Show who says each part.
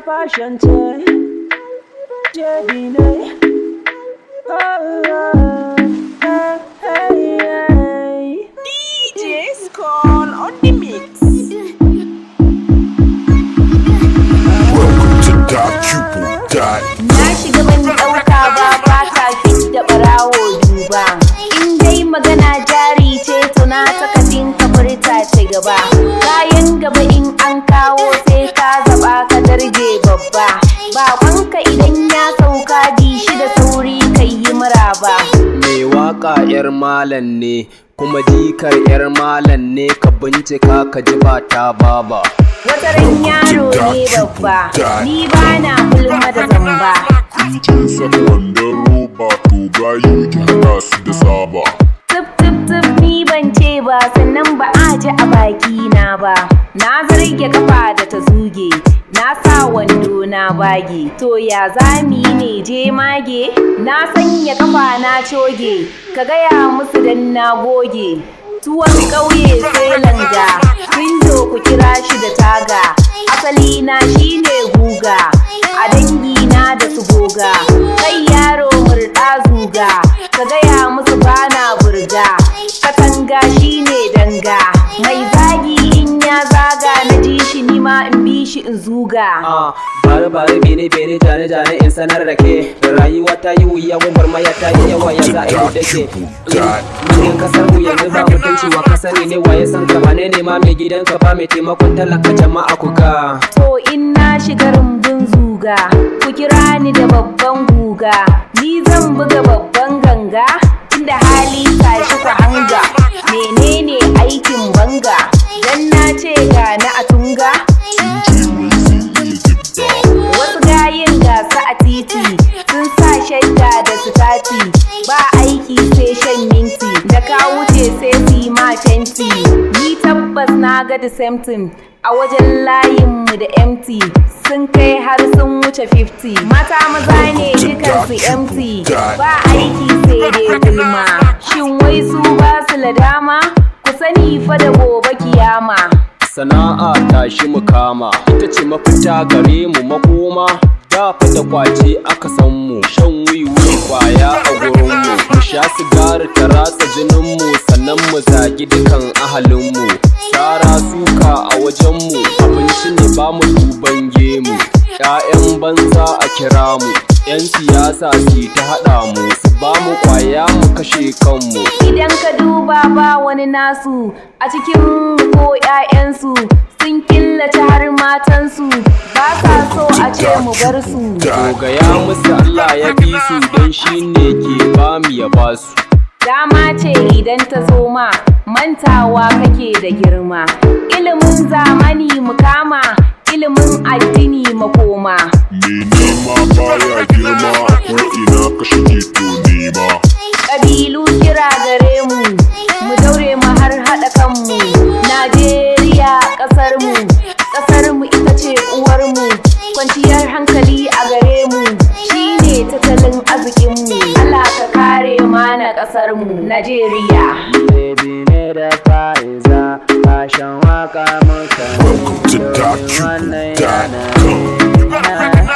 Speaker 1: Passion, DJ's call on the mix.
Speaker 2: Welcome to Dark.
Speaker 3: Na shiga ban ɗauka ba ta fit da ɓarawo duba. In dai magana jari ce to na saka ka furta ta gaba. Kayan gaba in an kawo sai ka zaba ka darje babba. Babanka idan ya sauka bi shi da sauri kai yi maraba.
Speaker 4: Mai waka 'yar malam ne kuma jikar 'yar malam ne, ka bincika ka ji ba ta baba.
Speaker 3: Wataran yaro ne babba, ni ba na gulma da zamba.
Speaker 2: Kin saka wandon roba to gayu ki hada su da saba.
Speaker 3: Tip ni ban ce ba, sannan ba a ji a baki na ba. Na zarge kafa da ta zuge, na sa wando na bage. To ya zami ne je mage, na sanya kafa na coge. Ka gaya musu dan na goge. Tuwon ƙauye sai langa, windo ku kira shi da taga. Asali na shine guga, a dangi na da su goga. Kai yaro murɗa zuga, ka gaya musu bana burga. Katanga shine danga, mai zagi in ya zaga. Na ji shi nima in bi shi in zuga.
Speaker 4: Bare bene jane in sanar da ke. Rayuwa ta yi wuya, gwagwarmaya ta yi yawa, ya za a yi da ke. Manyan kasar mu yanzu ba mutunci, wa ka sani ne waye san ka, ba ne ma mai gidanka ba mai taimakon talaka jama'a ku ga.
Speaker 3: To in na shiga rumbun zuga, ku kira ni da babban guga. Ni zan buga babban ganga, inda hali tashi ku hanga. Menene aikin banga, dan na ce ga na a tunga. Wasu gayin gasa a titi, sun sa shadda da sitati. Ba aiki sai shan minti, da ka wuce sai su yi ma fenti. Ni tabbas na ga the same thing a wajen layinmu da MT. Sun kai har sun wuce 50. Mata maza ne dukansu empty, ba aiki sai dai gulma. Shin wai su ba su ladama? Ku sani fa da gobe kiyama.
Speaker 4: Sana'a tashi mu kama, ita ce mafita gare mu makoma. Da fata kwace aka san mu, shan wiwi kwaya a gurin mu. Mu sha sigari ta ratsa jinin mu, sannan mu zagi dukan ahalin mu. Shara suka a wajen mu, abinci ne ba mu duban gemu. 'Ya'yan banza a kira mu, 'yan siyasa su ta haɗa mu, su ba mu kwaya mu kashe kanmu.
Speaker 3: Idan ka duba ba wani nasu a cikin ko 'ya'yansu, sun killace har matansu, ba sa so a ce mu bar su.
Speaker 4: Gaya musu Allah ya bi su, don shi ne ke ba mu ya ba su.
Speaker 3: Dama ce idan ta zo ma, mantawa kake da girma. Ilimin zamani mu kama, ilimin addini makoma.
Speaker 2: Me nema baya girma, ko ina ka shige to nema.
Speaker 3: Ƙabilu kira gare mu, mu daure mu har haɗa kanmu. Najeriya ƙasar mu ita ce uwar mu. Kwanciyar hankali a gare mu, shine tattalin arzikin mu. Allah ka kare mana ƙasar mu Najeriya.
Speaker 1: Baby ne da Faiza, fashion waka mutane. Wannan yanayi.